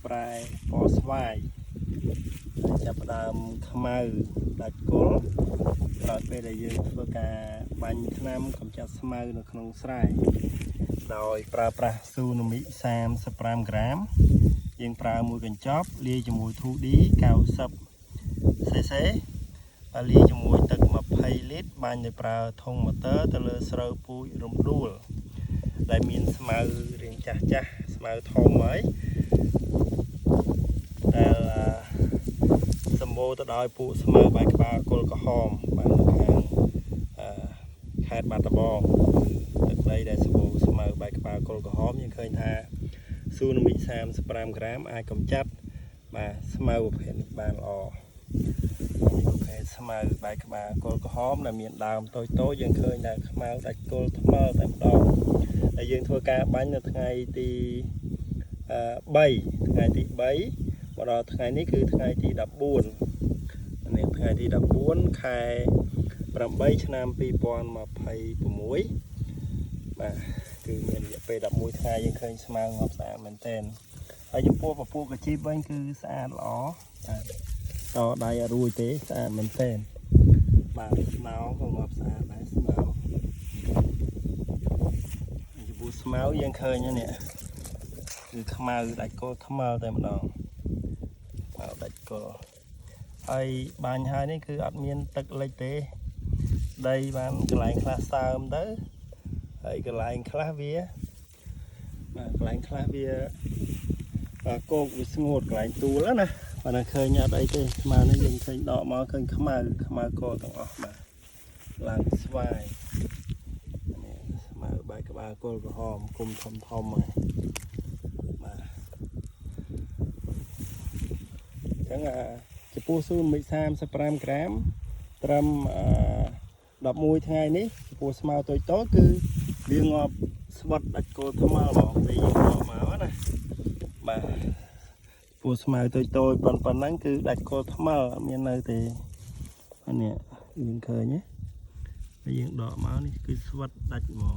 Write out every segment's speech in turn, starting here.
ប្រែពណ៌ស្វាយចាប់ផ្ដើមខ្មៅដាច់គល់ក្រោយពេលដែលយើងធ្វើការបាញ់ថ្នាំកម្ចាត់ស្មៅនៅក្នុងស្រែដោយប្រើប្រាស់ស៊ូណាមិ35ក្រាមយើងប្រើមួយកញ្ចប់លាយជាមួយធូឌី90 cc ហើយលាយជាមួយទឹក20 លីត្របាញ់ដោយប្រើធុងម៉ូទ័រទៅលើស្រូវពូជរំដួលដែលមានស្មៅរាងចាស់ស្មៅធំហើយដែលសម្បូរទៅដោយពួកស្មៅបែកក្បាលគល់ក្រហមបាននៅខាងខេត្តបាត់ដំបងទឹកដីដែលសម្បូរស្មៅបែកក្បាលគល់ក្រហមយើងឃើញថាស៊ូណាមិ35ក្រាមអាចកម្ចាត់បាទស្មៅប្រភេទនេះបានល្អនេះប្រភេទស្មៅបែកក្បាលគល់ក្រហមដែលមានដើមតូចៗយើងឃើញតែខ្មៅដាច់គល់ថ្មើរតែម្ដងដែលយើងធ្វើការបាញ់នៅថ្ងៃទី3ថ្ងៃទី3មកដល់ថ្ងៃនេះគឺថ្ងៃទី14នេះថ្ងៃទី14ខែ8ឆ្នាំ2026បាទគឺមានរយៈពេល11ថ្ងៃយើងឃើញស្មៅងាប់ស្អាតមែនទែនហើយចំពោះពពុះកាជីបវិញគឺស្អាតល្អបាទតដៃអត់រួចទេស្អាតមែនទែនបាទស្មៅក៏ងាប់ស្អាតដែរស្មៅចំពោះស្មៅយើងឃើញនេះគឺខ្មៅដាច់គល់ថ្មើរតែម្ដងខ្មៅដាច់គល់ហើយបាញ់ហើយនេះគឺអត់មានទឹកលិចទេដីបានកន្លែងខ្លះសើមទៅហើយកន្លែងខ្លះវាបាទកន្លែងខ្លះវាគោកវាស្ងួតកន្លែងទូលណាបើនៅឃើញអត់អីទេស្មើនេះយើងឃើញដកមកឃើញខ្មៅកទាំងអស់បាទឡើងស្វាយនេះស្មើបែកក្បាលគល់ក្រហមគុំធំហើយបាទអញ្ចឹងចំពោះស៊ូណាមិ35ក្រាមត្រឹម11ថ្ងៃនេះចំពោះស្មៅតូចគឺវាងាប់ស្វិតដាច់គល់ថ្មើរបងពេលយើងងាប់មកណាបាទពូស្មៅតូចប៉ុណ្ណឹងគឺដាច់គល់ថ្មើរអត់មាននៅទេនេះយើងឃើញទេហើយយើងដកមកនេះគឺស្វិតដាច់ហ្មង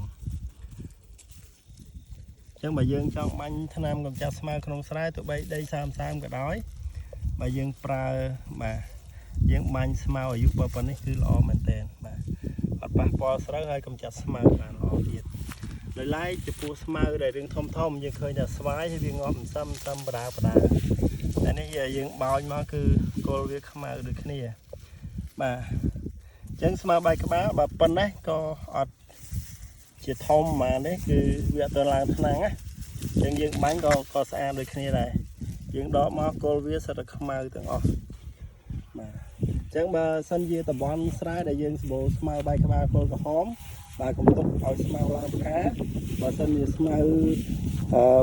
អញ្ចឹងបើយើងចង់បាញ់ថ្នាំកម្ចាត់ស្មៅក្នុងស្រែទោះបីដីសើមក៏ដោយបើយើងប្រើបាទយើងបាញ់ស្មៅអាយុប៉ុណ្នេះគឺល្អមែនទែនបាទអត់ប៉ះពាល់ស្រូវហើយកម្ចាត់ស្មៅបានល្អទៀតដោយឡែកចំពោះស្មៅដែលរឿងធំយើងឃើញថាស្វាយហើយវាងាប់សឹមបដាតែនេះយើងបោចមកគឺគល់វាខ្មៅដូចគ្នាបាទអញ្ចឹងស្មៅបែកក្បាលបើប៉ុណ្ណេះក៏អត់ជាធំមកនេះគឺវាអត់ទៅឡើងថ្នាំងណាអញ្ចឹងយើងបាញ់ក៏ស្អាតដូចគ្នាដែរយើងដកមកគល់វាសិតតែខ្មៅទាំងអស់បាទអញ្ចឹងបើសិនជាតំបន់ស្រែដែលយើងសម្បូរស្មៅបែកក្បាលគល់ក្រហមបាទកុំទុកឲ្យស្មៅឡើងផ្កាបើសិនជាស្មៅ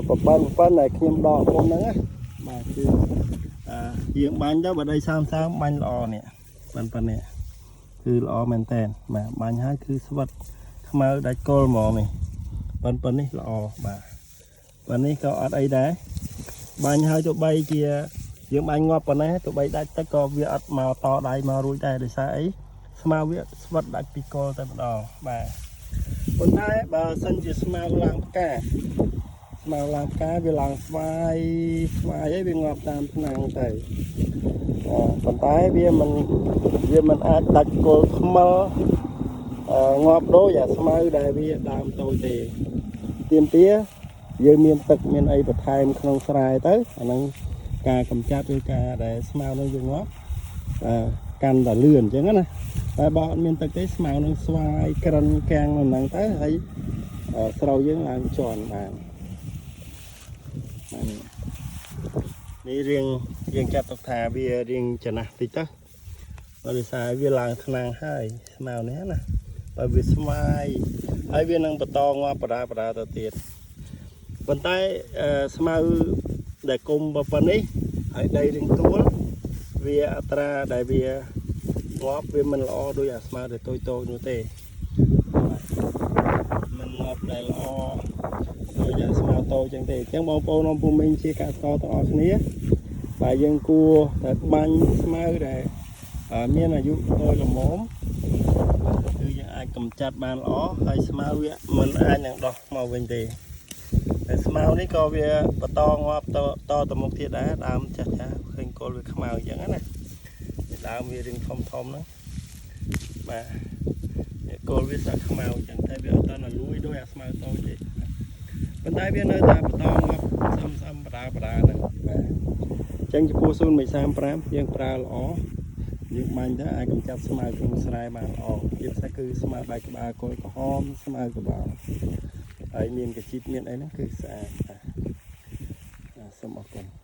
ប៉ុណ្ណដែលខ្ញុំដកមុនហ្នឹងណាបាទគឺយើងបាញ់ទៅបើដីសើមបាញ់ល្អនេះប៉ុណ្ណេះគឺល្អមែនតើបាទបាញ់ហើយគឺស្វិតខ្មៅដាច់គល់ហ្មងនេះប៉ុណ្ណេះល្អបាទប៉ុណ្ណេះក៏អត់អីដែរបាញ់ហើយទោះបីជាយើងបាញ់ងាប់ប៉ុណ្ណេះទោះបីដាច់ទឹកក៏វាអត់មកតដៃមករួចដែរដោយសារអីស្មៅវាស្វិតដាច់ពីគល់តែម្ដងបាទប៉ុន្តែបើសិនជាស្មៅឡើងផ្កាវាឡើងស្វាយហើយវាងាប់តាមឆ្នាំងទៅប៉ុន្តែវាមិនអាចដាច់គល់ថ្មិលងាប់ដូចអាស្មៅដែលវាដើមតូចទេទៀមទាយើងមានទឹកមានអីបន្ថែមក្នុងស្រែទៅអាហ្នឹងការកម្ចាត់ឬការដែលស្មៅនឹងវាងាប់កាន់តែលឿនអញ្ចឹងណាតែបើអត់មានទឹកទេស្មៅនឹងស្វាយក្រិនកាំងនៅហ្នឹងទៅហើយស្រូវយើងឡើងជន់បាននេះរៀងចាត់ទុកថាវារៀងចំណាស់តិចទៅបើដោយសារវាឡើងថ្នាំងហើយស្មៅនេះណាបើវាស្វាយហើយវានឹងបន្តងាប់បដាទៅទៀតប៉ុន្តែស្មៅដែលគុំប៉ុណ្នេះហើយដីរៀងទួលវាអត្រាដែលវាងាប់វាមិនល្អដូចអាស្មៅដែលតូចនោះទេមិនងាប់ដែលល្អដូចអាស្មៅតូចចឹងទេអញ្ចឹងបងប្អូនក្នុងភូមិជាកសិករទាំងអស់គ្នាបាទយើងគួរតែបាញ់ស្មៅដែលមានអាយុតូចល្មមគឺយើងអាចកម្ចាត់បានល្អហើយស្មៅវាមិនអាចនឹងដោះមកវិញទេ តែ ស្មៅនេះក៏វាបន្តងាប់តទៅមុខទៀតដែរដើមចាស់ឃើញគល់វាខ្មៅអញ្ចឹងណាដើមវារៀងធំហ្នឹងបាទគល់វាសាក់ខ្មៅអញ្ចឹងតែវាអត់តលួយដោយអាស្មៅតូចទេប៉ុន្តែវានៅតែបន្តងាប់ស្អំបដាហ្នឹងបាទអញ្ចឹងចំពោះ0.35យើងប្រើល្អយើងបាញ់ទៅអាចកម្ចាត់ស្មៅក្នុងស្រែបានល្អជាពិសេសគឺស្មៅបែកក្បាលគល់ក្រហមស្មៅក្បាលហើយមានកជីបមានអីហ្នឹងគឺស្អាតបាទសូមអរគុណ